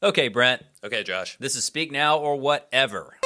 Okay, Brent. Okay, Josh. This is Speak Now or Whatever.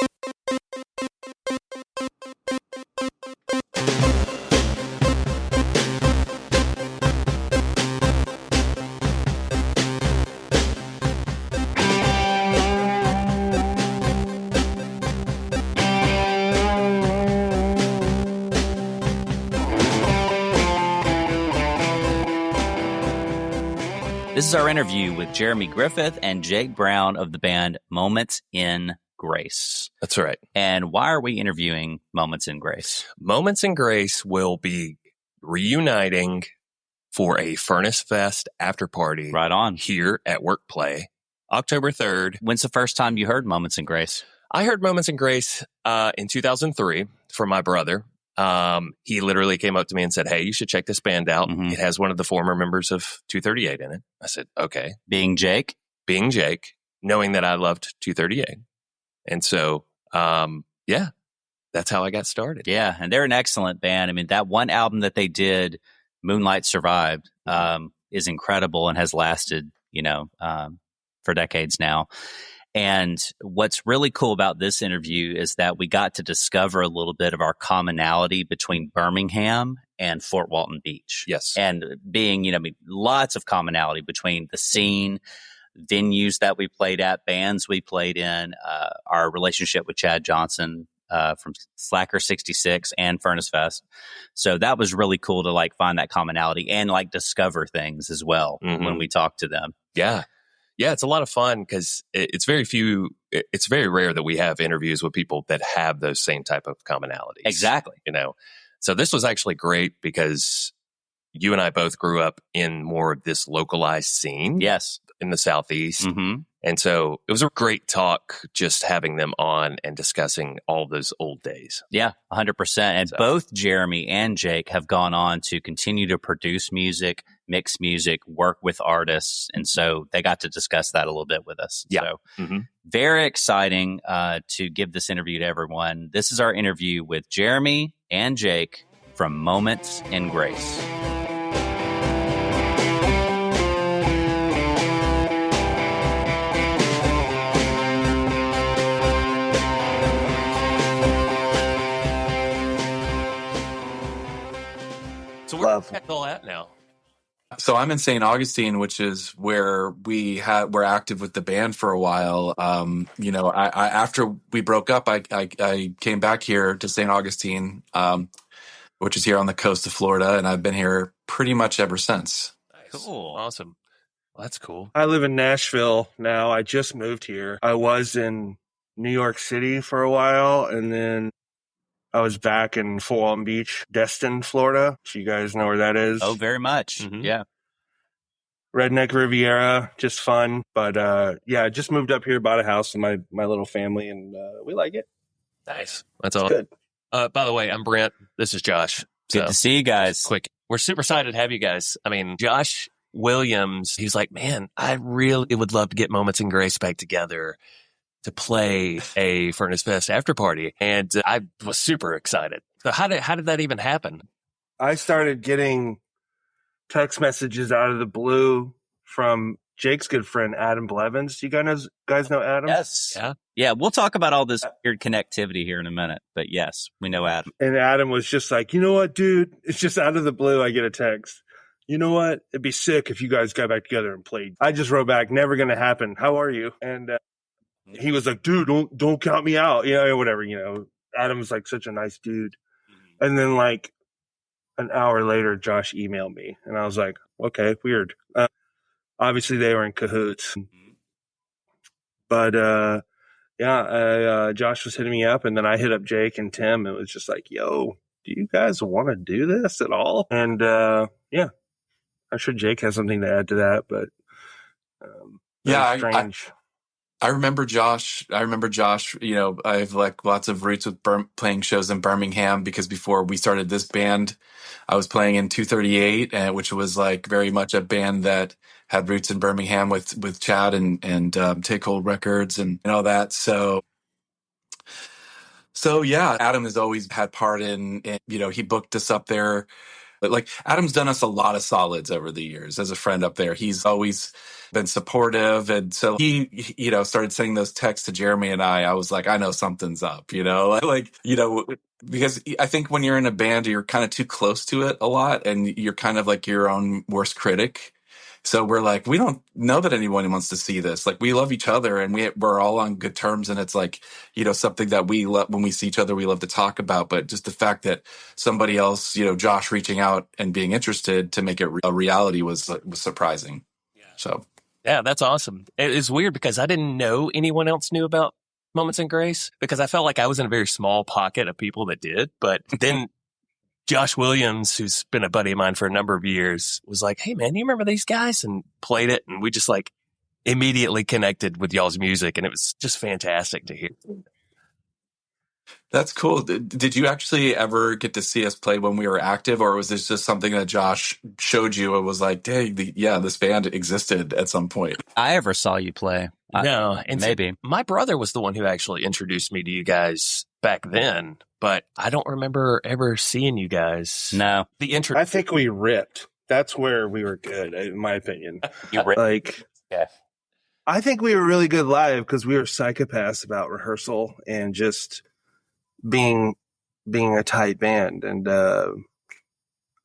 This is our interview with Jeremy Griffith and Jake Brown of the band Moments in Grace. That's right. And why are we interviewing Moments in Grace? Moments in Grace will be reuniting for a Furnace Fest after party Right on. here at Workplay, October 3rd. When's the first time you heard Moments in Grace? I heard Moments in Grace in 2003 from my brother. He literally came up to me and said, "Hey, you should check this band out. Mhm. It has one of the former members of 238 in it." I said, "Okay." Being Jake? Being Jake, knowing that I loved 238. And so, yeah, that's how I got started. Yeah, and they're an excellent band. I mean, that one album that they did, Moonlight Survived, is incredible and has lasted, for decades now. And what's really cool about this interview is that we got to discover a little bit of our commonality between Birmingham and Fort Walton Beach. Yes. And being, lots of commonality between the scene, venues that we played at, bands we played in, our relationship with Chad Johnson from Slacker 66 and Furnace Fest. So that was really cool to find that commonality and discover things as well when we talk to them. Yeah. Yeah, it's a lot of fun because it's very rare that we have interviews with people that have those same type of commonalities. Exactly. So this was actually great because you and I both grew up in more of this localized scene. Yes. In the Southeast. Mm-hmm. And so it was a great talk just having them on and discussing all those old days. Yeah, 100%. And both Jeremy and Jake have gone on to continue to produce music, mix music, work with artists. And so they got to discuss that a little bit with us. Yeah. So very exciting to give this interview to everyone. This is our interview with Jeremy and Jake from Moments in Grace. So where are you all at now? So I'm in St. Augustine, which is where we're active with the band for a while. I after we broke up, I came back here to St. Augustine, which is here on the coast of Florida, and I've been here pretty much ever since. Nice. Cool. Awesome. Well, that's cool. I live in Nashville now. I just moved here. I was in New York City for a while, and then I was back in Fort Walton Beach, Destin, Florida. So you guys know where that is. Oh, very much. Mm-hmm. Yeah. Redneck Riviera, just fun. But I just moved up here, bought a house with my little family, and we like it. Nice. That's all. Good. By the way, I'm Brent. This is Josh. Good to see you guys. Quick. We're super excited to have you guys. I mean, Josh Williams, he's like, man, I really would love to get Moments in Grace back together to play a Furnace Fest after party. And I was super excited. So how did that even happen? I started getting text messages out of the blue from Jake's good friend, Adam Blevins. Do you guys know Adam? Yes. Yeah. Yeah. We'll talk about all this weird connectivity here in a minute. But yes, we know Adam. And Adam was just like, you know what, dude? It's just out of the blue. I get a text. You know what? It'd be sick if you guys got back together and played. I just wrote back, never going to happen. How are you? And he was like, dude, don't count me out. Whatever, Adam's such a nice dude. And then an hour later, Josh emailed me and I was like, okay, weird. Obviously they were in cahoots, but, Josh was hitting me up and then I hit up Jake and Tim. It was just like, yo, do you guys want to do this at all? And, I'm sure Jake has something to add to that, but, strange. I remember Josh. I have lots of roots with playing shows in Birmingham because before we started this band, I was playing in 238, which was very much a band that had roots in Birmingham with Chad and Take Hold Records and all that. So yeah, Adam has always had part in he booked us up there But like Adam's done us a lot of solids over the years as a friend up there. He's always been supportive. And so he, started sending those texts to Jeremy and I was like, I know something's up, because I think when you're in a band, you're kind of too close to it a lot and you're kind of like your own worst critic. So we're like, we don't know that anyone wants to see this. Like, we love each other and we're all on good terms. And it's like, something that we love when we see each other, we love to talk about. But just the fact that somebody else, Josh reaching out and being interested to make it a reality was surprising. Yeah. So, yeah, that's awesome. It's weird because I didn't know anyone else knew about Moments in Grace because I felt like I was in a very small pocket of people that did. But then Josh Williams, who's been a buddy of mine for a number of years, was like, hey, man, you remember these guys? And played it. And we just like immediately connected with y'all's music. And it was just fantastic to hear. That's cool. Did you actually ever get to see us play when we were active? Or was this just something that Josh showed you and was like, dang, this band existed at some point? I ever saw you play. No. And maybe. So my brother was the one who actually introduced me to you guys back then. But I don't remember ever seeing you guys. No. I think we ripped. That's where we were good, in my opinion. You ripped? Like, yeah. I think we were really good live because we were psychopaths about rehearsal and just being a tight band. And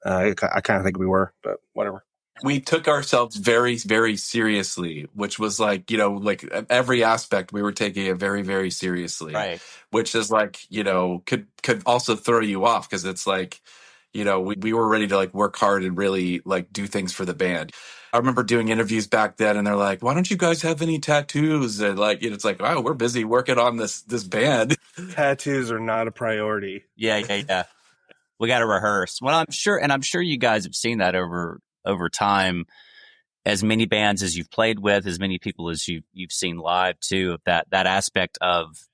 I kind of think we were, but whatever. We took ourselves very, very seriously, which was like, like every aspect we were taking it very, very seriously, right? Which is like, could also throw you off because it's like, we were ready to like work hard and really like do things for the band. I remember doing interviews back then and they're like, why don't you guys have any tattoos? And like, it's like, wow, we're busy working on this band. Tattoos are not a priority. Yeah. We got to rehearse. Well, I'm sure you guys have seen that over time, as many bands as you've played with, as many people as you've seen live too, of that aspect of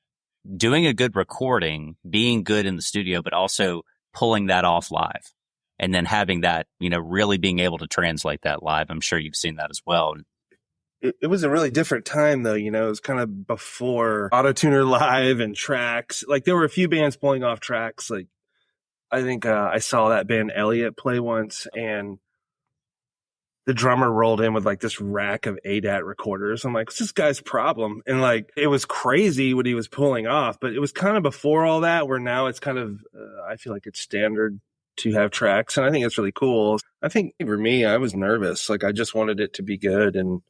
doing a good recording, being good in the studio, but also pulling that off live and then having that, really being able to translate that live. I'm sure you've seen that as well. It was a really different time though. It was kind of before Auto-Tuner Live and tracks. Like there were a few bands pulling off tracks. Like I think I saw that band Elliot play once and the drummer rolled in with like this rack of ADAT recorders. I'm like, what's this guy's problem? And like, it was crazy what he was pulling off, but it was kind of before all that where now it's kind of, I feel like it's standard to have tracks. And I think it's really cool. I think for me, I was nervous. Like I just wanted it to be good. And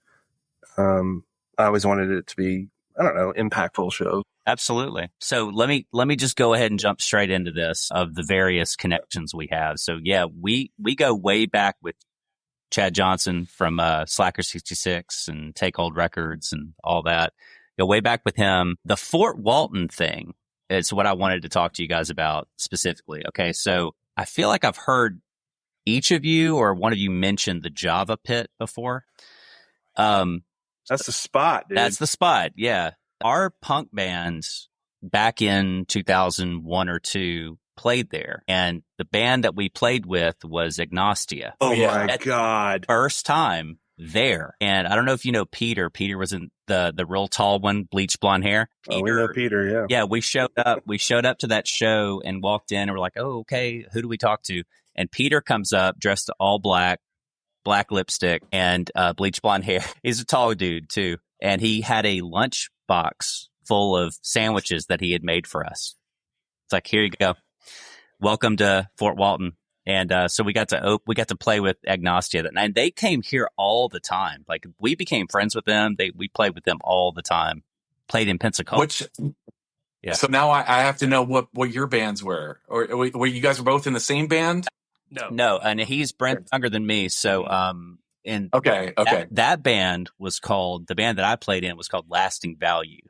I always wanted it to be, I don't know, impactful show. Absolutely. So let me just go ahead and jump straight into this of the various connections we have. So yeah, we go way back with Chad Johnson from Slacker 66 and Take Hold Records and all that. Go way back with him. The Fort Walton thing is what I wanted to talk to you guys about specifically. Okay, so I feel like I've heard each of you or one of you mention the Java Pit before. That's the spot, dude. That's the spot, yeah. Our punk bands back in 2001 or 2 played there, and the band that we played with was Agnostia. Oh yeah. My God. First time there. And I don't know if you know Peter. Peter was in the real tall one, bleach blonde hair. Peter, we know Peter, yeah. Yeah, we showed up to that show and walked in and we're like, oh, okay, who do we talk to? And Peter comes up dressed all black lipstick and bleach blonde hair. He's a tall dude too. And he had a lunch box full of sandwiches that he had made for us. It's like, here you go. Welcome to Fort Walton. And so we got to play with Agnostia that night. And they came here all the time. Like we became friends with them. We played with them all the time. Played in Pensacola. Yeah. So now I have to know what your bands were. Or were you guys both in the same band? No. And he's Brent younger than me. So okay. That band was called, the band that I played in was called Lasting Value.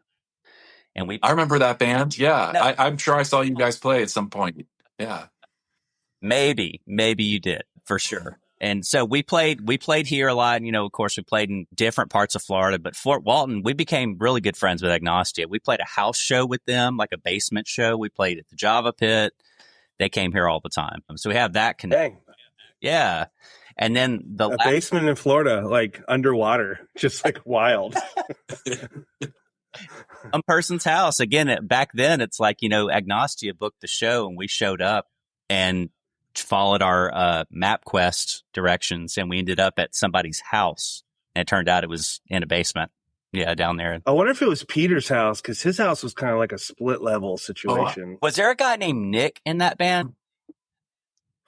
And I remember that band. Yeah. No. I'm sure I saw you guys play at some point. Yeah. Maybe you did, for sure. And so we played here a lot. Of course, we played in different parts of Florida, but Fort Walton, we became really good friends with Agnostia. We played a house show with them, like a basement show. We played at the Java Pit. They came here all the time. So we have that connection. Dang. Yeah. And then a basement in Florida, like underwater, just like wild. Some person's house. Again, back then, it's like, Agnostia booked the show and we showed up and followed our MapQuest directions, and we ended up at somebody's house. And it turned out it was in a basement. Yeah, down there. I wonder if it was Peter's house, because his house was kind of like a split level situation. Was there a guy named Nick in that band?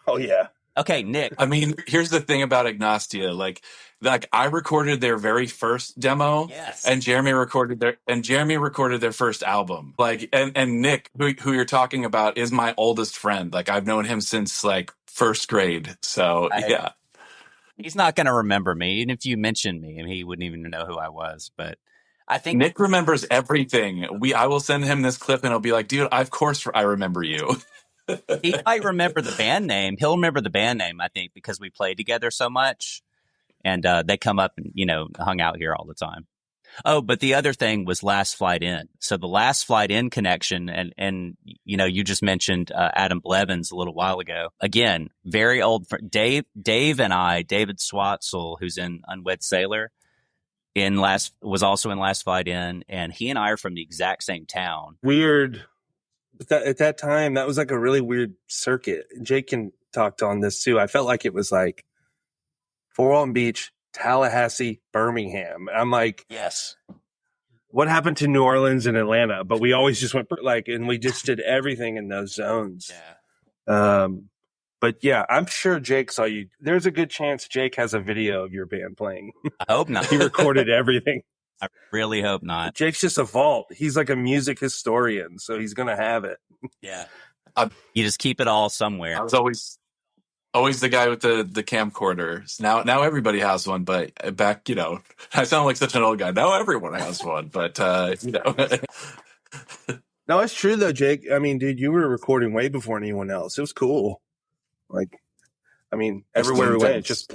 Oh, yeah. Okay, Nick. I mean, here's the thing about Agnostia. Like I recorded their very first demo, Yes. and Jeremy recorded their first album. Like, and Nick, who you're talking about, is my oldest friend. Like, I've known him since like first grade. So yeah. He's not going to remember me. Even if you mentioned me, and he wouldn't even know who I was. But I think Nick remembers everything. I will send him this clip, and he'll be like, "Dude, of course I remember you." He might remember the band name. He'll remember the band name, I think, because we played together so much, and they come up and hung out here all the time. Oh, but the other thing was Last Flight In. So the Last Flight In connection, and you just mentioned Adam Blevins a little while ago. Again, very old. Dave and I, David Swatzel, who's in Unwed Sailor, was also in Last Flight In, and he and I are from the exact same town. Weird. At that time, that was like a really weird circuit. Jake can talk on this too. I felt like it was like Fort Walton Beach, Tallahassee, Birmingham. I'm like, yes. What happened to New Orleans and Atlanta? But we always just went and we just did everything in those zones. Yeah. But yeah, I'm sure Jake saw you. There's a good chance Jake has a video of your band playing. I hope not. He recorded everything. I really hope not. Jake's just a vault. He's like a music historian, so he's going to have it. Yeah. You just keep it all somewhere. I was always the guy with the camcorders. Now everybody has one, but back, I sound like such an old guy. Now everyone has one, but No, it's true though, Jake. I mean, dude, you were recording way before anyone else. It was cool. Like, I mean, everywhere we went, just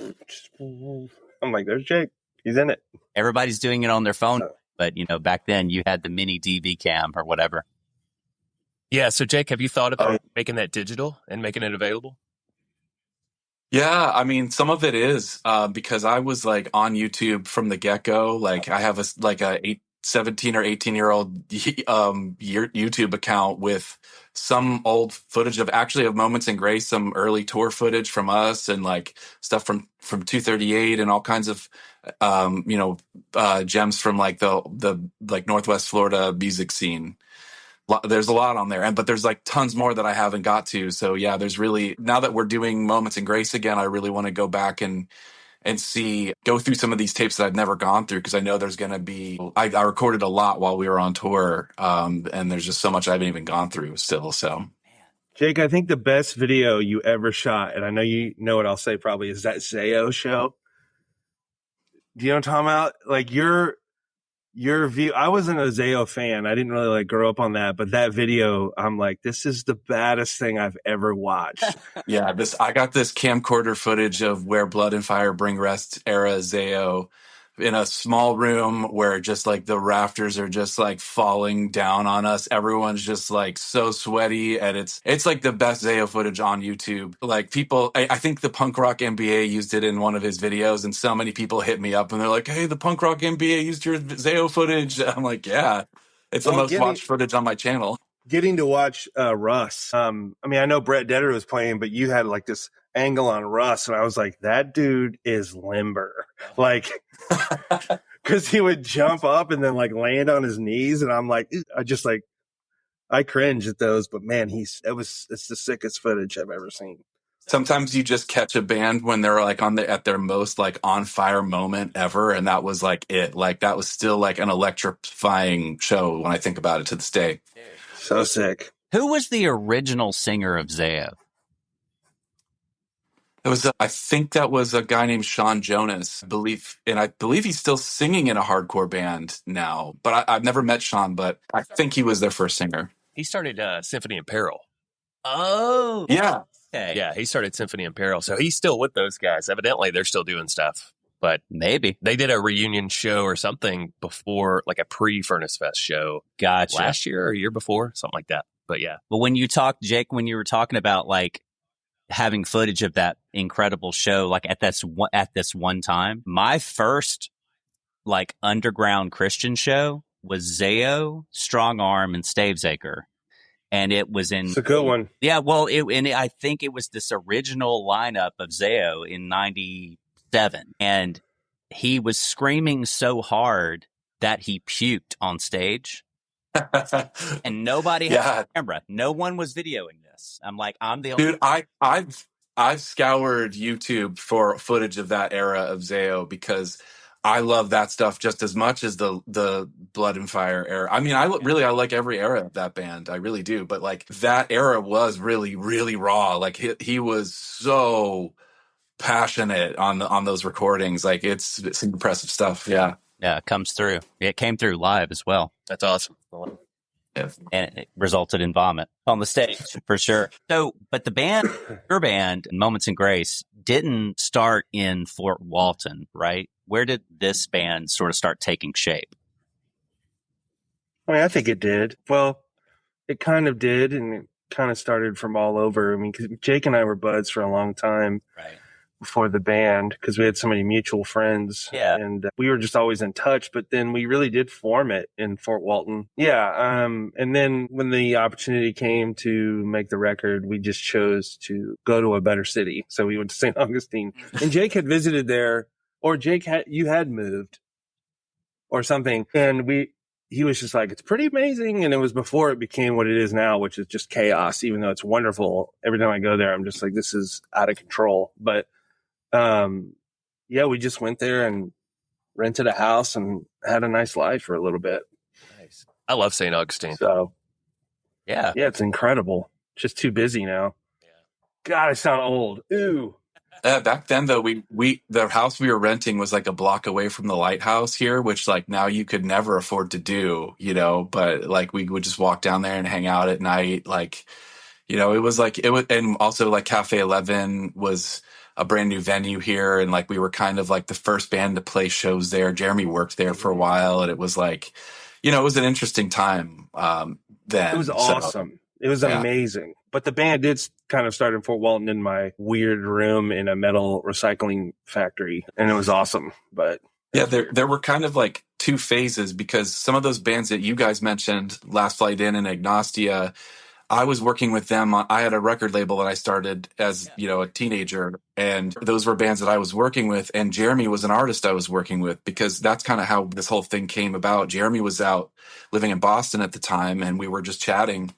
I'm like, there's Jake. He's in it. Everybody's doing it on their phone, but back then you had the mini DV cam or whatever. Yeah. So Jake, have you thought about making that digital and making it available? Yeah, I mean, some of it is because I was like on YouTube from the get-go. Like I have a 17 or 18-year-old YouTube account with some old footage of Moments in Grace, some early tour footage from us, and like stuff from 238 and all kinds of gems from like the like Northwest Florida music scene. There's a lot on there, but there's like tons more that I haven't got to. So yeah, there's really, now that we're doing Moments in Grace again, I really want to go back and go through some of these tapes that I've never gone through, because I know there's going to be, I recorded a lot while we were on tour, and there's just so much I haven't even gone through still. So Jake, I think the best video you ever shot, and I know you know what I'll say probably, is that Zayo show. Do you know what I'm talking about? Like your view. I wasn't a Zayo fan. I didn't really like grow up on that, but that video, I'm like, this is the baddest thing I've ever watched. Yeah, I got this camcorder footage of Where Blood and Fire Bring Rest era Zayo in a small room where just like the rafters are just like falling down on us. Everyone's just like so sweaty, and it's like the best Zayo footage on YouTube. Like people, I think the Punk Rock MBA used it in one of his videos, and so many people hit me up and they're like, "Hey, the Punk Rock MBA used your Zayo footage." I'm like, "Yeah, it's the most watched footage on my channel." Getting to watch Russ. I mean, I know Brett Detter was playing, but you had like this angle on Russ, and I was like, that dude is limber. Like, because he would jump up and then like land on his knees, and I'm like, I cringe at those, but man, it's the sickest footage I've ever seen. Sometimes you just catch a band when they're like at their most like on fire moment ever, and that was like it. Like that was still like an electrifying show when I think about it to this day. So sick. Who was the original singer of Zayo? I think that was a guy named Sean Jonas, I believe he's still singing in a hardcore band now. But I've never met Sean, but I think he was their first singer. He started Symphony in Peril. Oh, yeah. Okay. Yeah, he started Symphony in Peril, so he's still with those guys. Evidently, they're still doing stuff. But maybe they did a reunion show or something before, like a pre-Furnace Fest show. Gotcha. Last year or a year before, something like that. But yeah. But when you were talking about like having footage of that incredible show, like at this one time, my first like underground Christian show was Zayo, Strong Arm, and Stavesacre. and it was in. It's a good one. Yeah, well, I think it was this original lineup of Zayo in '97, and he was screaming so hard that he puked on stage, and nobody had a camera. No one was videoing this. I'm like, I'm the only dude. I've scoured YouTube for footage of that era of Zayo because I love that stuff just as much as the Blood and Fire era. I mean, I like every era of that band. I really do. But like that era was really, really raw. Like he was so passionate on those recordings. Like it's impressive stuff. Yeah. Yeah, it comes through. It came through live as well. That's awesome. Yeah. And it resulted in vomit on the stage for sure. So, but the band, your band, Moments in Grace, didn't start in Fort Walton, right? Where did this band sort of start taking shape? I mean, I think it did. Well, it kind of did, and it kind of started from all over. I mean, 'cause Jake and I were buds for a long time. Right. Before the band, because we had so many mutual friends. Yeah. And we were just always in touch, but then we really did form it in Fort Walton. Yeah. And then when the opportunity came to make the record, we just chose to go to a better city. So we went to St. Augustine, and Jake had visited there, or you had moved or something. And he was just like, it's pretty amazing. And it was before it became what it is now, which is just chaos, even though it's wonderful. Every time I go there, I'm just like, this is out of control. But yeah, we just went there and rented a house and had a nice life for a little bit. Nice. I love St. Augustine. So yeah, it's incredible. Just too busy now. Yeah. God, I sound old. Ooh. Back then, though, the house we were renting was like a block away from the lighthouse here, which like now you could never afford to do, but like we would just walk down there and hang out at night. Like, it was, and also like Cafe 11 was a brand new venue here. And like, we were kind of like the first band to play shows there. Jeremy worked there for a while, and it was like, it was an interesting time then. It was awesome. It was amazing. But the band did kind of start in Fort Walton in my weird room in a metal recycling factory. And it was awesome. But yeah, there were kind of like two phases, because some of those bands that you guys mentioned, Last Flight In and Agnostia, I was working with them. I had a record label that I started as, a teenager, and those were bands that I was working with. And Jeremy was an artist I was working with, because that's kind of how this whole thing came about. Jeremy was out living in Boston at the time, and we were just chatting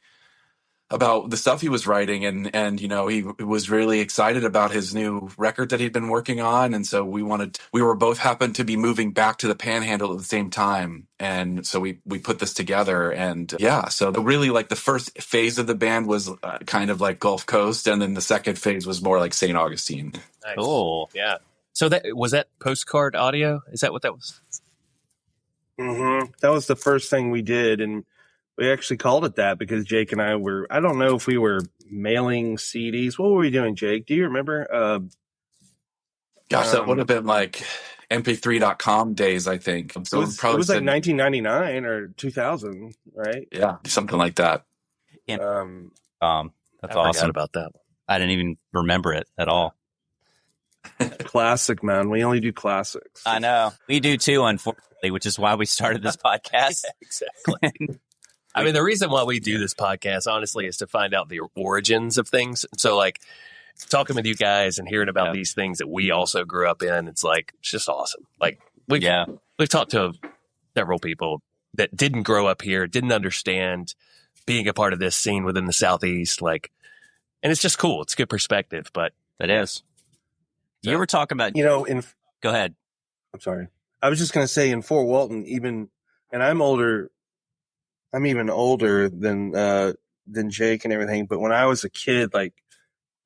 about the stuff he was writing, and he was really excited about his new record that he'd been working on. And so we were both happened to be moving back to the Panhandle at the same time, and so we put this together. And so really, like, the first phase of the band was kind of like Gulf Coast, and then the second phase was more like St. Augustine. Nice. Cool. Yeah. So was that Postcard Audio? Is that what that was? Mm-hmm. That was the first thing we did, and we actually called it that because Jake and I don't know if we were mailing CDs. What were we doing, Jake? Do you remember? Gosh, that would have been like mp3.com days, I think. So it was like 1999 or 2000, right? Yeah, something like that. That's I awesome. forgot about that. I didn't even remember it at all. Classic, man. We only do classics. I know. We do too, unfortunately, which is why we started this podcast. Exactly. I mean, the reason why we do this podcast, honestly, is to find out the origins of things. So, like, talking with you guys and hearing about these things that we also grew up in, it's just awesome. Like, we've talked to several people that didn't grow up here, didn't understand being a part of this scene within the Southeast. Like, and it's just cool. It's a good perspective, but it is. You were talking about, go ahead. I'm sorry. I was just going to say in Fort Walton, and I'm even older than Jake and everything. But when I was a kid, like,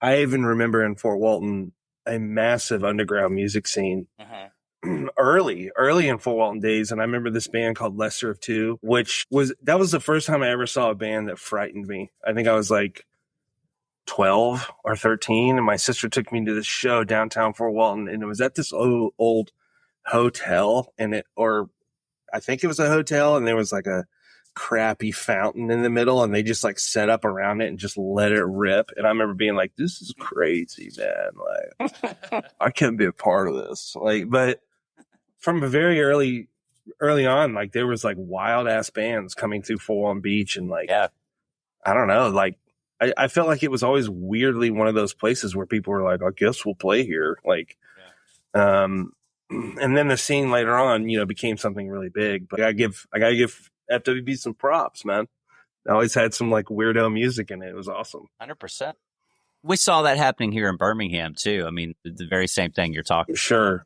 I even remember in Fort Walton, a massive underground music scene early in Fort Walton days. And I remember this band called Lesser of Two, that was the first time I ever saw a band that frightened me. I think I was like 12 or 13. And my sister took me to this show downtown Fort Walton, and it was at this old hotel, I think it was a hotel, and there was like a crappy fountain in the middle, and they just like set up around it and just let it rip. And I remember being like, this is crazy, man. Like, I can't be a part of this. Like, but from a very early on, like, there was like wild ass bands coming through Walton Beach, and like, I don't know. Like, I felt like it was always weirdly one of those places where people were like, I guess we'll play here. Like, and then the scene later on, became something really big. But I gotta give FWB some props, man. It always had some like weirdo music in it. It was awesome. 100%. We saw that happening here in Birmingham too. I mean, the very same thing you're talking. Sure.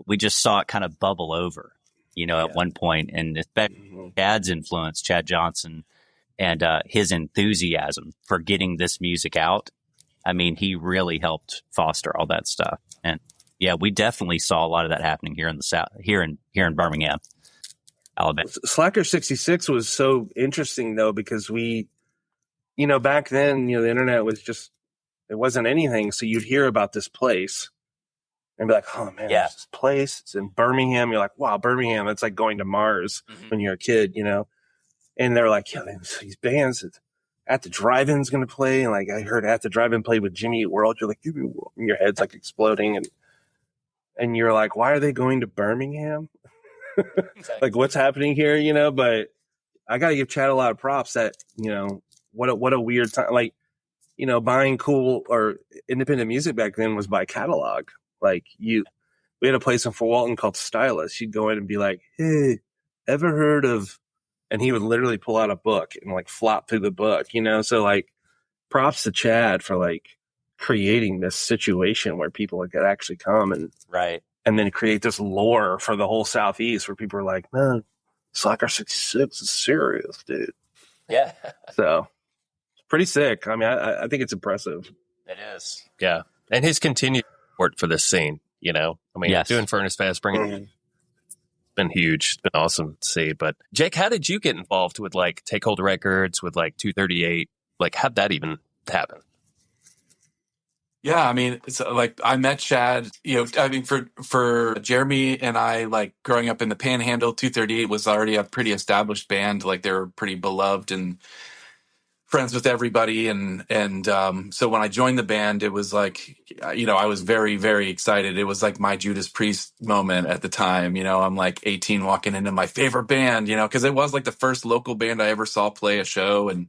We just saw it kind of bubble over, at one point, and especially Chad's influence, Chad Johnson, and his enthusiasm for getting this music out. I mean, he really helped foster all that stuff. And yeah, we definitely saw a lot of that happening here in the South, here in Birmingham, Alabama. Slacker 66 was so interesting though, because we, back then, the internet was just, it wasn't anything. So you'd hear about this place and be like, oh man, there's this place. It's in Birmingham. You're like, wow, Birmingham. It's like going to Mars when you're a kid, And they're like, yeah, these bands At the Drive-In's going to play. And like, I heard At the Drive-In played with Jimmy Eat World. You're like, Jimmy Eat World. And your head's like exploding. And you're like, why are they going to Birmingham? Like, what's happening here, But I got to give Chad a lot of props that, what a weird time. Like, buying cool or independent music back then was by catalog. Like, we had a place in Fort Walton called Stylus. You'd go in and be like, hey, ever heard of, and he would literally pull out a book and like flop through the book, So like, props to Chad for like creating this situation where people could actually come and then create this lore for the whole Southeast where people are like, man, Slacker 66 is serious, dude. Yeah. So it's pretty sick. I mean, I think it's impressive. It is. Yeah. And his continued support for this scene, I mean, doing Furnace Fest, bringing been huge. It's been awesome to see. But Jake, how did you get involved with like Take Hold Records, with like 238? Like, how'd that even happen? Yeah, I mean, it's like I met Chad, I mean, for Jeremy and I, like growing up in the Panhandle, 238 was already a pretty established band. Like, they were pretty beloved and friends with everybody. And so when I joined the band, it was like, I was very, very excited. It was like my Judas Priest moment at the time. I'm like 18 walking into my favorite band, because it was like the first local band I ever saw play a show. And,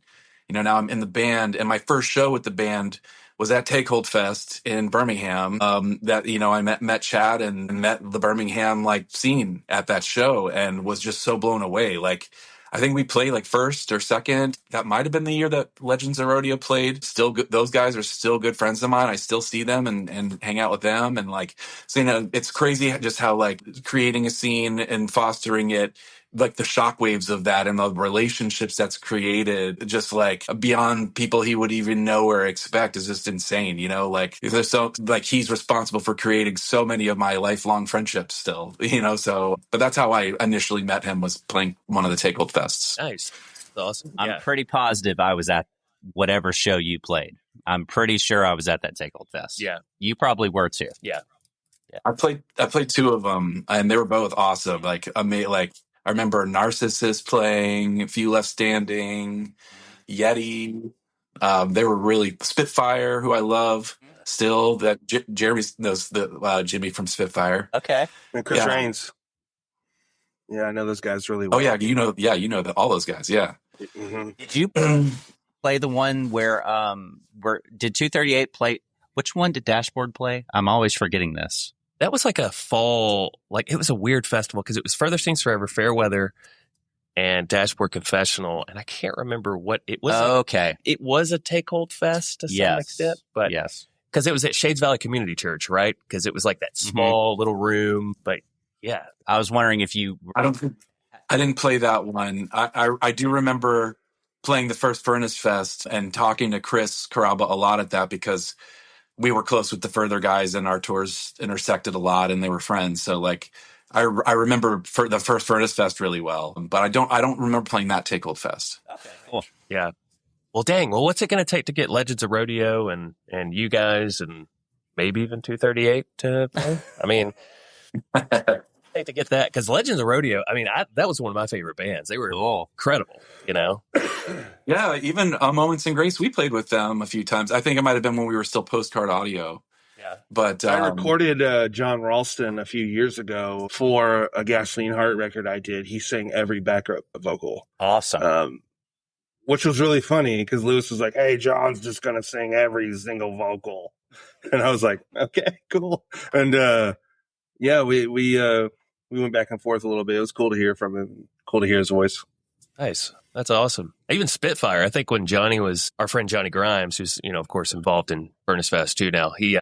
now I'm in the band, and my first show with the band was at Take Hold Fest in Birmingham. That, I met Chad and met the Birmingham like scene at that show and was just so blown away. Like, I think we played like first or second. That might have been the year that Legends of Rodeo played. Still good. Those guys are still good friends of mine. I still see them and hang out with them. And like, so, it's crazy just how like creating a scene and fostering it, like the shockwaves of that and the relationships that's created, just like beyond people he would even know or expect, is just insane. Like, there's so like he's responsible for creating so many of my lifelong friendships still, so, but that's how I initially met him, was playing one of the Take Hold Fests. Nice. That's awesome. I'm pretty positive I was at whatever show you played. I'm pretty sure I was at that Take Hold Fest. Yeah. You probably were too. Yeah. I played two of them, and they were both awesome. Like, I remember Narcissus playing, A Few Left Standing, Yeti. They were really Spitfire, who I love still. That Jeremy knows the Jimmy from Spitfire. Okay. And Chris Raines. Yeah, I know those guys really well. Oh yeah, all those guys. Yeah. Mm-hmm. Did you play the one where did 238 play? Which one did Dashboard play? I'm always forgetting this. That was like a fall, like it was a weird festival because it was Furthest Things Forever, Fairweather, and Dashboard Confessional, and I can't remember what it was. Okay. It was a Take Hold Fest to some extent, but because it was at Shades Valley Community Church, right? Because it was like that small little room, but yeah. I was wondering if you... I didn't play that one. I do remember playing the first Furnace Fest and talking to Chris Caraba a lot at that, because we were close with the Further guys and our tours intersected a lot and they were friends. So like, I remember the first Furnace Fest really well, but I don't remember playing that Take Hold Fest. Okay, cool. Yeah. Well, dang. Well, what's it going to take to get Legends of Rodeo and you guys and maybe even 238 to play? I mean, to get that, because Legends of Rodeo, I mean, that was one of my favorite bands. They were incredible, Yeah, even Moments in Grace, we played with them a few times. I think it might have been when we were still Postcard Audio. Yeah, but I recorded John Ralston a few years ago for a Gasoline Heart record I did. He sang every backup vocal. Awesome. which was really funny because Lewis was like, "Hey, John's just gonna sing every single vocal," and I was like, "Okay, cool." And yeah, we went back and forth a little bit. It was cool to hear from him. Cool to hear his voice. Nice. That's awesome. Even Spitfire. I think when Johnny was our friend Johnny Grimes, who's of course involved in Furnace Fest too now. He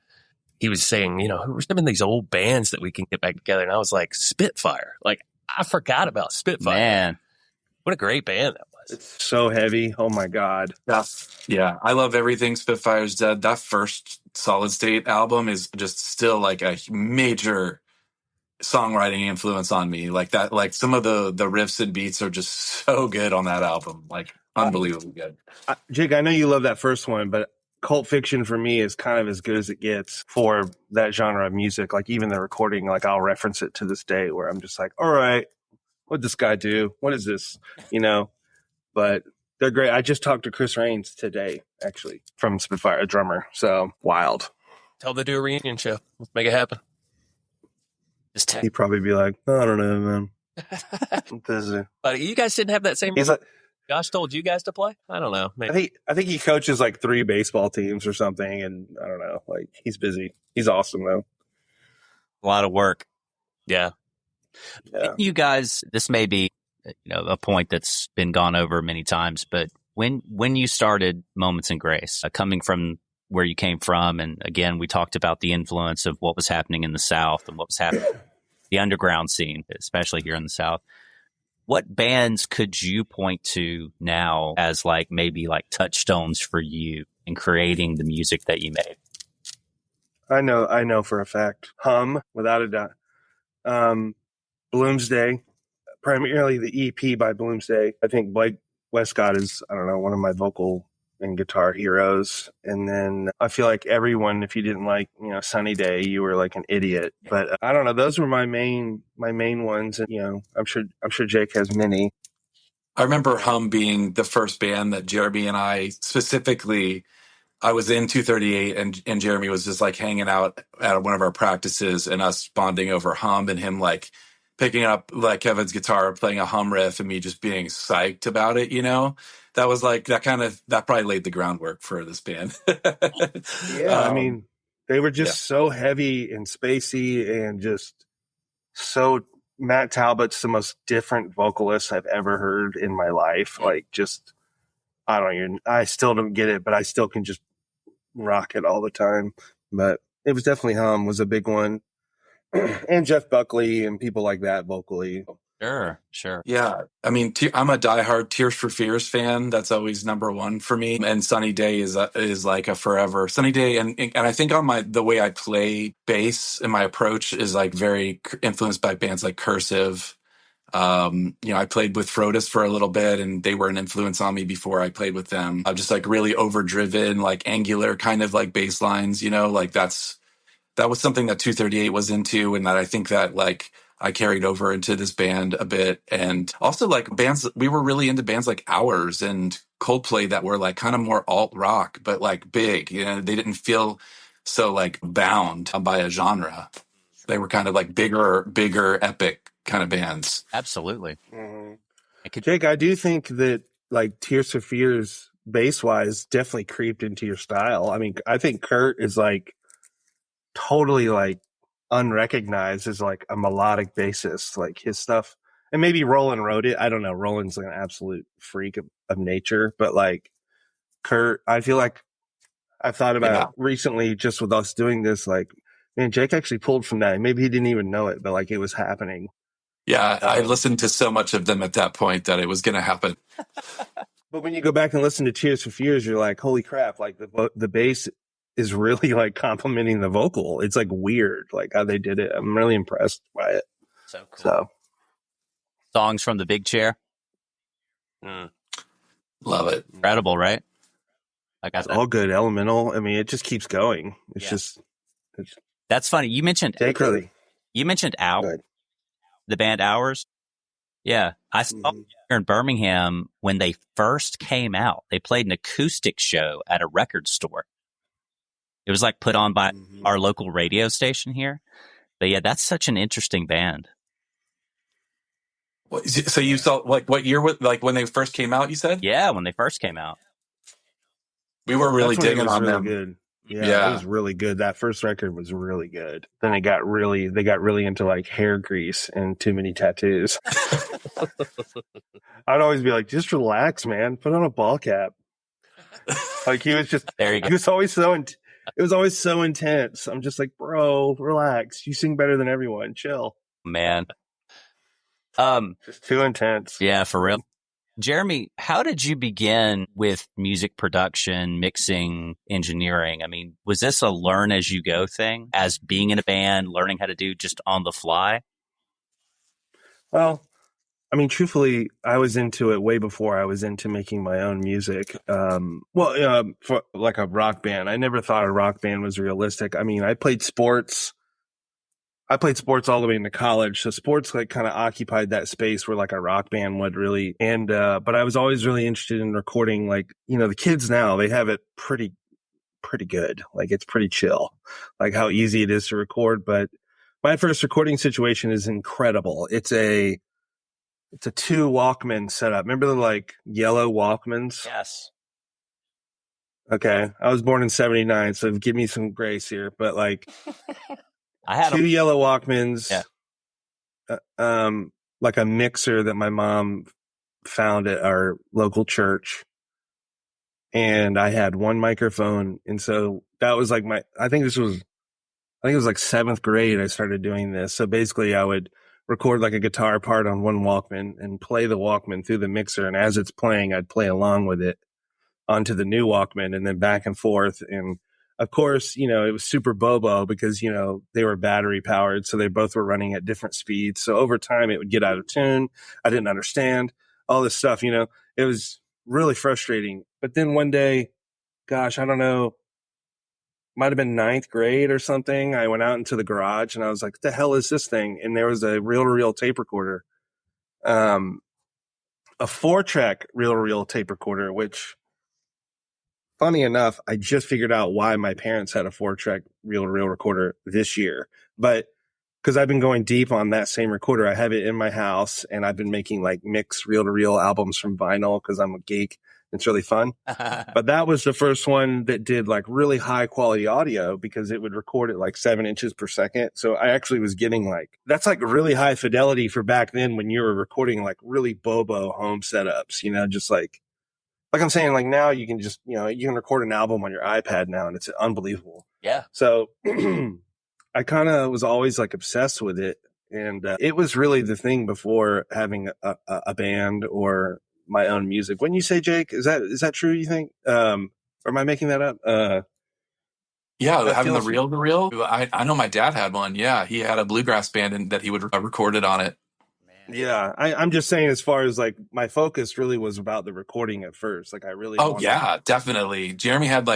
was saying, who's some of these old bands that we can get back together, and I was like, Spitfire. Like I forgot about Spitfire. Man, what a great band that was. It's so heavy. Oh my God. Yeah. I love everything Spitfire's did. That first Solid State album is just still like a major songwriting influence on me. Like that, like some of the riffs and beats are just so good on that album. Like unbelievably good. Jake, I know you love that first one, but Cult Fiction for me is kind of as good as it gets for that genre of music. Like even the recording, like I'll reference it to this day where I'm just like, all right, what'd this guy do? What is this? But they're great. I just talked to Chris Raines today, actually, from Spitfire, a drummer. So wild. Tell them to do a reunion show. Let's make it happen. He'd probably be like, I don't know, man. I'm busy. But you guys didn't have that same. He's like, Josh told you guys to play? I don't know. Maybe. I think he coaches like 3 baseball teams or something, and I don't know. Like he's busy. He's awesome though. a lot of work. Yeah. You guys, this may be a point that's been gone over many times, but when you started Moments in Grace, coming from where you came from, and again, we talked about the influence of what was happening in the South and what was happening the underground scene, especially here in the South. What bands could you point to now as maybe touchstones for you in creating the music that you made? I know for a fact. Hum, without a doubt. Bloomsday, primarily the EP by Bloomsday. I think Blake Westcott is, one of my vocal and guitar heroes. And then I feel like everyone, if you didn't like, Sunny Day, you were like an idiot. But I don't know. Those were my main ones. And, I'm sure Jake has many. I remember Hum being the first band that Jeremy and I specifically, I was in 238 and Jeremy was just hanging out at one of our practices and us bonding over Hum and him picking up Kevin's guitar, playing a Hum riff and me just being psyched about it, That was that probably laid the groundwork for this band. Yeah, they were just so heavy and spacey and just so. Matt Talbot's the most different vocalist I've ever heard in my life. I still don't get it, but I still can just rock it all the time. But it was definitely Hum was a big one. And Jeff Buckley and people like that vocally. Sure. Yeah. I'm a diehard Tears for Fears fan. That's always number one for me. And Sunny Day is like a forever. Sunny Day. And I think the way I play bass and my approach is very influenced by bands like Cursive. I played with Frodis for a little bit and they were an influence on me before I played with them. I'm just really overdriven, angular kind of bass lines, that was something that 238 was into. And that I think that I carried over into this band a bit. And also bands, we were really into bands like Ours and Coldplay that were kind of more alt rock, but big, they didn't feel so bound by a genre. They were kind of bigger, epic kind of bands. Absolutely. Mm-hmm. Jake, I do think that Tears for Fears bass wise definitely creeped into your style. I think Kurt is totally unrecognized as a melodic bassist, his stuff. And maybe Roland wrote it. I don't know. Roland's an absolute freak of nature, but Kurt, I feel I've thought about it recently just with us doing this, man, Jake actually pulled from that. Maybe he didn't even know it, but it was happening. Yeah. I listened to so much of them at that point that it was going to happen. But when you go back and listen to Tears for Fears, you're like, holy crap. The bass is really complimenting the vocal. It's weird, how they did it. I'm really impressed by it. So cool. Songs from the Big Chair. Love it. Incredible, right? It's all good. Elemental. It just keeps going. It's that's funny. You mentioned Ours, the band Ours. Yeah. I saw them here in Birmingham when they first came out. They played an acoustic show at a record store. It was put on by our local radio station here. But yeah, that's such an interesting band. So you saw like what year? Like when they first came out? You said Yeah, when they first came out. we were really That's when it digging was on really them. good. Yeah, Yeah. it was really good. That first record was really good. Then they got really into like hair grease and too many tattoos. I'd always be like, just relax, man. Put on a ball cap. Like he was just, There you go. he was always it was always so intense. I'm just like, bro, relax. You sing better than everyone. Chill. Man. Just too intense. Yeah, for real. Jeremy, how did you begin with music production, mixing, engineering? I mean, was this a learn as you go thing, as being in a band, learning how to do just on the fly? Well, I mean, truthfully, I was into it way before I was into making my own music. For like a rock band, I never thought a rock band was realistic. I mean, I played sports all the way into college. So sports like kind of occupied that space where like a rock band would really. And, but I was always really interested in recording, like, the kids now, they have it pretty good. Like it's pretty chill, like how easy it is to record. But my first recording situation is incredible. It's a 2 Walkman setup. Remember the like yellow Walkmans? Yes. Okay. I was born in 79, so give me some grace here. But like I had 2 yellow Walkmans, like a mixer that my mom found at our local church. And I had one microphone. And so that was like I think it was like 7th grade. I started doing this. So basically I would record like a guitar part on one Walkman and play the Walkman through the mixer. And as it's playing, I'd play along with it onto the new Walkman and then back and forth. And of course, it was super bobo because, they were battery powered. So they both were running at different speeds. So over time it would get out of tune. I didn't understand all this stuff, it was really frustrating. But then one day, gosh, I don't know, might have been 9th grade or something. I went out into the garage and I was like, what the hell is this thing? And there was a reel-to-reel tape recorder, a 4-track reel-to-reel tape recorder, which funny enough, I just figured out why my parents had a 4-track reel-to-reel recorder this year. But because I've been going deep on that same recorder, I have it in my house and I've been making like mixed reel-to-reel albums from vinyl because I'm a geek. It's really fun. But that was the first one that did like really high quality audio because it would record at like 7 inches per second. So I actually was getting that's like really high fidelity for back then when you were recording like really bobo home setups, just like I'm saying, like now you can just, you can record an album on your iPad now and it's unbelievable. Yeah. So I kind of was always like obsessed with it. And it was really the thing before having a band or my own music. When you say, Jake, is that true, you think? Or am I making that up? Yeah, having the reel-to-reel. I know my dad had one. Yeah, he had a bluegrass band and that he would record it on it. Yeah, I'm just saying as far as like my focus really was about the recording at first. Like I really definitely. Jeremy had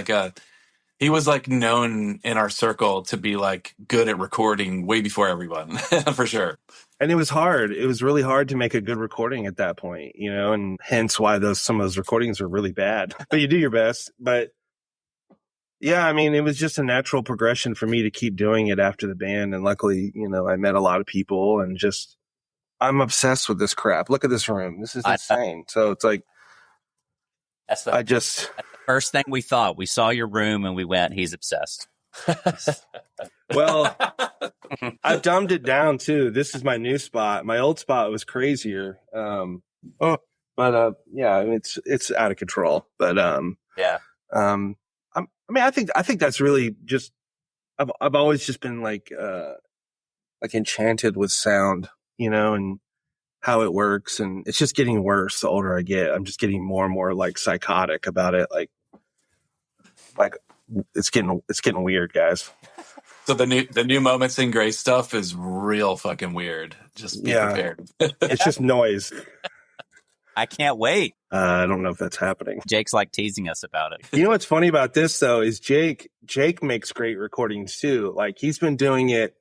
he was like known in our circle to be like good at recording way before everyone for sure. And it was hard. It was really hard to make a good recording at that point, and hence why some of those recordings are really bad. But you do your best. But yeah, I mean, it was just a natural progression for me to keep doing it after the band. And luckily, I met a lot of people and just I'm obsessed with this crap. Look at this room. This is insane. So it's like that's the first thing we thought. We saw your room and we went, he's obsessed. Well, I've dumbed it down too. This is my new spot. My old spot was crazier. Yeah, I mean, it's out of control. But yeah. I think that's really just. I've always just been like enchanted with sound, and how it works, and it's just getting worse the older I get. I'm just getting more and more like psychotic about it. Like it's getting weird, guys. So the new Moments in Grace stuff is real fucking weird. Just be prepared. It's just noise. I can't wait. I don't know if that's happening. Jake's like teasing us about it. You know what's funny about this though is Jake makes great recordings too. Like he's been doing it.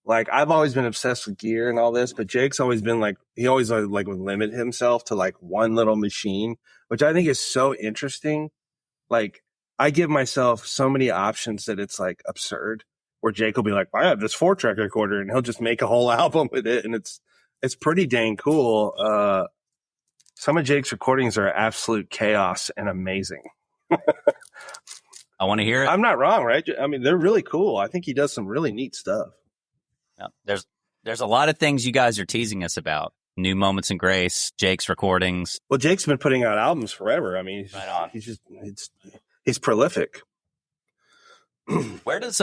Like I've always been obsessed with gear and all this, but Jake's always been like, he always like would limit himself to like one little machine, which I think is so interesting. Like I give myself so many options that it's like absurd. Where Jake will be like, I have this 4-track recorder, and he'll just make a whole album with it, and it's It's pretty dang cool. Some of Jake's recordings are absolute chaos and amazing. I want to hear it. I'm not wrong, right? I mean, they're really cool. I think he does some really neat stuff. Yeah, there's a lot of things you guys are teasing us about. New Moments in Grace, Jake's recordings. Well, Jake's been putting out albums forever. I mean, he's prolific. Where does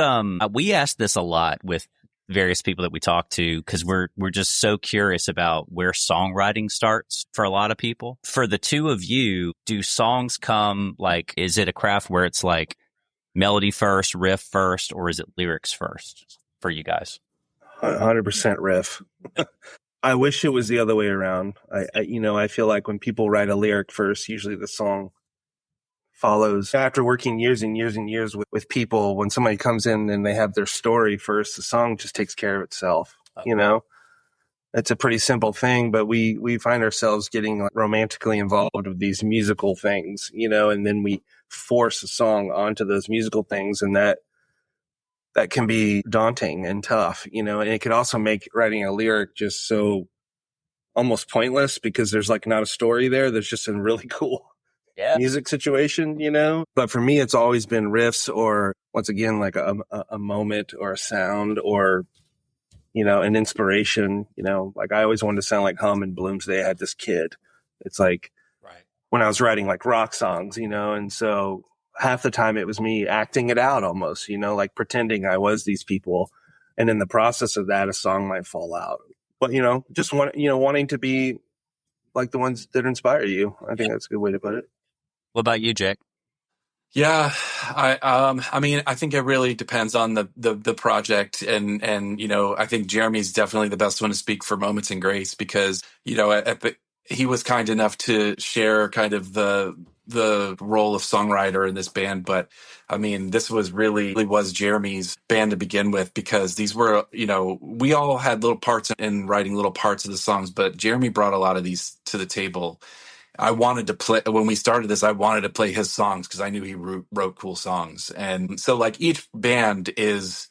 we ask this a lot with various people that we talk to, because we're just so curious about where songwriting starts for a lot of people. For the two of you, do songs come like, is it a craft where it's like melody first, riff first, or is it lyrics first for you guys? 100% riff. I wish it was the other way around. I feel like when people write a lyric first, usually the song follows. After working years and years and years with people, when somebody comes in and they have their story first, the song just takes care of itself. Okay. It's a pretty simple thing, but we find ourselves getting romantically involved with these musical things, and then we force a song onto those musical things, and that can be daunting and tough, and it could also make writing a lyric just so almost pointless because there's like not a story there. There's just a really cool music situation, But for me, it's always been riffs or, once again, like a moment or a sound or, an inspiration, Like I always wanted to sound like Hum and Bloomsday. I had this kid. It's like when I was writing like rock songs, and so half the time it was me acting it out almost, like pretending I was these people. And in the process of that, a song might fall out. But, just wanting to be like the ones that inspire you. I think that's a good way to put it. What about you, Jake? Yeah, I mean, I think it really depends on the project, and I think Jeremy's definitely the best one to speak for Moments in Grace because he was kind enough to share kind of the role of songwriter in this band, but I mean, this was was Jeremy's band to begin with because these were, we all had little parts in writing little parts of the songs, but Jeremy brought a lot of these to the table. I wanted to play, when we started this, I wanted to play his songs because I knew he wrote cool songs. And so like each band that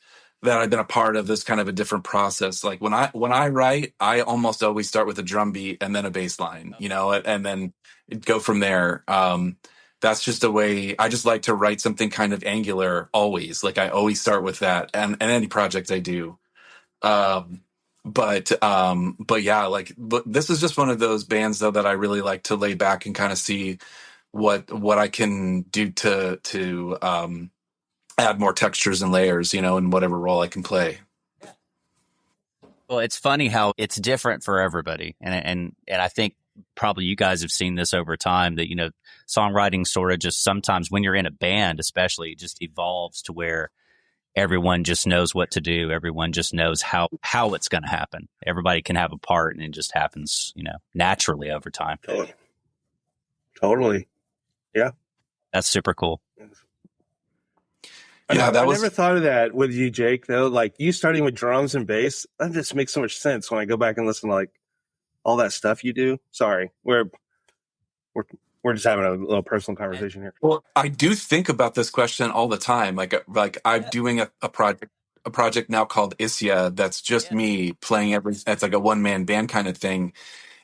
I've been a part of is kind of a different process. Like when I write, I almost always start with a drum beat and then a bass line, and then go from there. That's just a way I just like to write something kind of angular always. Like I always start with that and any project I do. But yeah, but this is just one of those bands though that I really like to lay back and kind of see what I can do to add more textures and layers, in whatever role I can play. Well, it's funny how it's different for everybody, and I think probably you guys have seen this over time that songwriting sort of just sometimes when you're in a band, especially, it just evolves to where everyone just knows what to do. Everyone just knows how it's going to happen. Everybody can have a part, and it just happens, naturally over time. Totally. Yeah. That's super cool. Yeah, I never thought of that with you, Jake, though. Like you starting with drums and bass, that just makes so much sense when I go back and listen to like all that stuff you do. Sorry. We're just having a little personal conversation here. Well, I do think about this question all the time. Like I'm doing a project now called Isya that's just me playing it's like a one-man band kind of thing.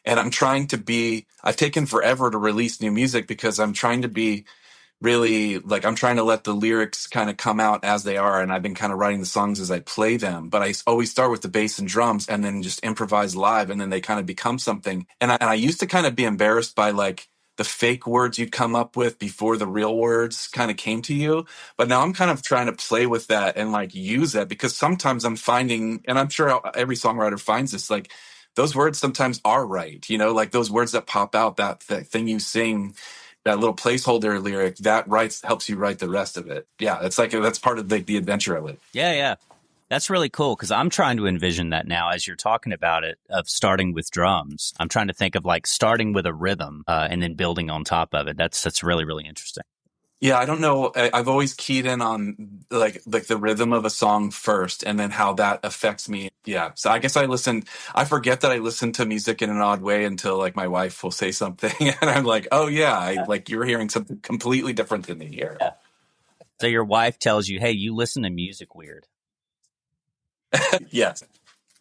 And I've taken forever to release new music because I'm trying to be really I'm trying to let the lyrics kind of come out as they are. And I've been kind of writing the songs as I play them, but I always start with the bass and drums and then just improvise live. And then they kind of become something. And I used to kind of be embarrassed by like the fake words you'd come up with before the real words kind of came to you. But now I'm kind of trying to play with that and like use that because sometimes I'm finding, and I'm sure every songwriter finds this, like those words sometimes are right. Like those words that pop out, that thing you sing, that little placeholder lyric that helps you write the rest of it. Yeah. It's like, that's part of the adventure of it. Yeah. Yeah. That's really cool because I'm trying to envision that now as you're talking about it, of starting with drums. I'm trying to think of like starting with a rhythm and then building on top of it. That's really, really interesting. Yeah, I don't know. I've always keyed in on like the rhythm of a song first and then how that affects me. Yeah. So I guess I forget that I listen to music in an odd way until like my wife will say something and I'm like, oh yeah, you're hearing something completely different than me here. Yeah. So your wife tells you, hey, you listen to music weird. Yes.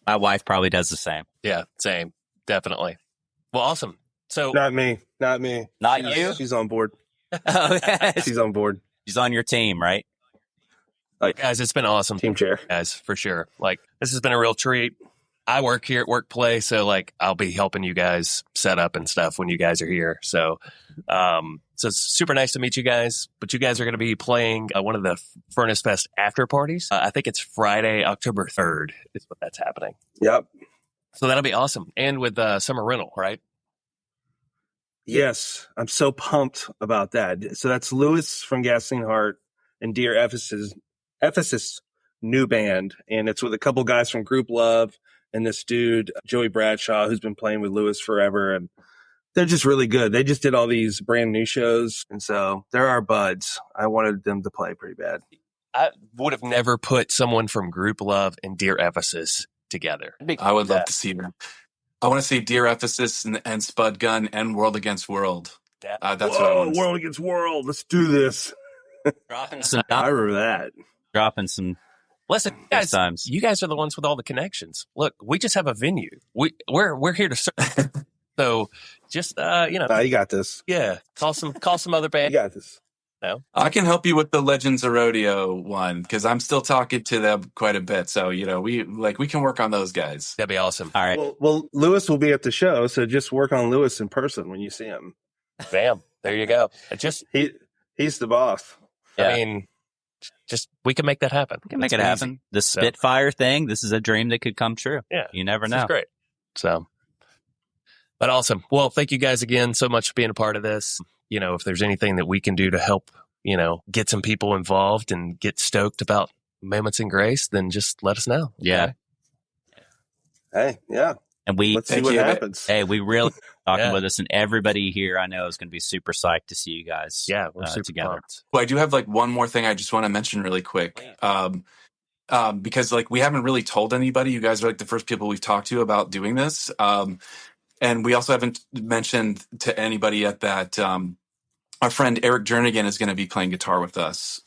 My wife probably does the same. Yeah, same. Definitely. Well, awesome. So Not me. Not you? She's on board. Oh, She's on board. she's on your team, right? guys, it's been awesome. Team chair. Guys, for sure. Like, this has been a real treat. I work here at Work Play, so like I'll be helping you guys set up and stuff when you guys are here. So it's super nice to meet you guys. But you guys are going to be playing one of the Furnace Fest after parties. I think it's Friday, October 3rd is what that's happening. Yep. So that'll be awesome. And with Summer Rental, right? Yes. I'm so pumped about that. So that's Lewis from Gasoline Heart and Dear Ephesus new band. And it's with a couple guys from Group Love and this dude, Joey Bradshaw, who's been playing with Lewis forever. And they're just really good. They just did all these brand new shows. And so they're our buds. I wanted them to play pretty bad. I would have never put someone from Group Love and Dear Ephesus together. I would love to see them. I want to see Dear Ephesus and Spud Gun and World Against World. That's what I want. World Against World. Let's do this. Dropping some, I remember that. dropping some. Listen, guys, times. you guys are the ones with all the connections. Look, we just have a venue. We're here to serve. So just You got this. yeah, call some other You band. got this. No, I can help you with the Legends of Rodeo one because I'm still talking to them quite a bit. So we can work on those guys. that'd be awesome. All right. Well, Lewis will be at the show, so just work on Lewis in person when you see him. Bam, there you go. It just, He's the boss. Yeah. I mean, just we can make that happen. We can make It's it happen. easy. The Spitfire thing, this is a dream that could come true. Yeah, You never this is know. great. So, but awesome. Well, thank you guys again so much for being a part of this. If there's anything that we can do to help, get some people involved and get stoked about Moments in Grace, then just let us know. Yeah. Okay? Hey, yeah. And we, Let's see Thank what you. happens. hey, we really talking Yeah. with us, and everybody here I know is going to be super psyched to see you guys. Yeah, we're super together. pumped. Well, I do have one more thing I just want to mention really quick. Because we haven't really told anybody. You guys are the first people we've talked to about doing this. And we also haven't mentioned to anybody yet that our friend Eric Jernigan is going to be playing guitar with us.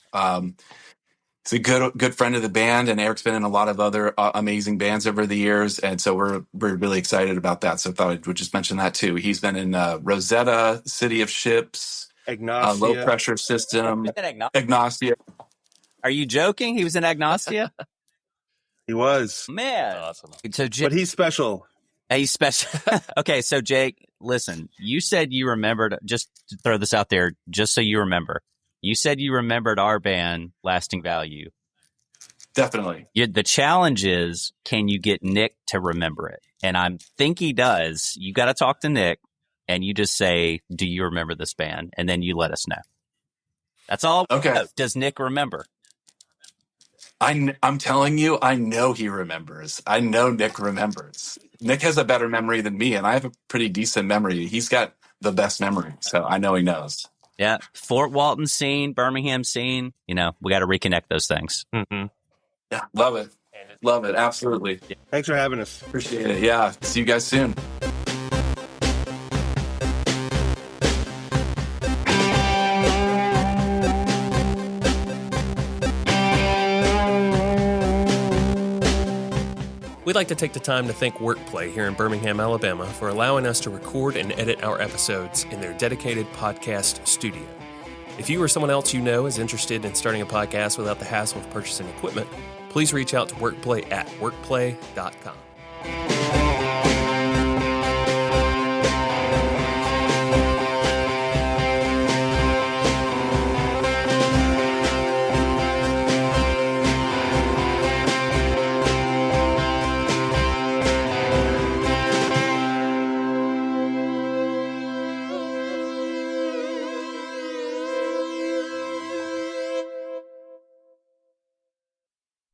He's a good friend of the band, and Eric's been in a lot of other amazing bands over the years, and so we're really excited about that. So I thought I would just mention that too. He's been in Rosetta, City of Ships, Agnostia. Low Pressure System, Agnostia. Are you joking? He was in Agnostia? He was. Man. Awesome. So But he's special. he's special. Okay, so Jake, listen, you said you remembered, just to throw this out there, just so you remember. You said you remembered our band, Lasting Value. Definitely. The challenge is, can you get Nick to remember it? And I think he does. You got to talk to Nick, and you just say, do you remember this band? And then you let us know. That's all. Okay. Does Nick remember? I'm telling you, I know he remembers. I know Nick remembers. Nick has a better memory than me, and I have a pretty decent memory. He's got the best memory, so I know he knows. Yeah. Fort Walton scene, Birmingham scene. We got to reconnect those things. Mm-hmm. Yeah, love it. Love it. Absolutely. Thanks for having us. Appreciate it. Yeah. See you guys soon. We'd like to take the time to thank Workplay here in Birmingham, Alabama, for allowing us to record and edit our episodes in their dedicated podcast studio. If you or someone else you know is interested in starting a podcast without the hassle of purchasing equipment, please reach out to Workplay at workplay.com.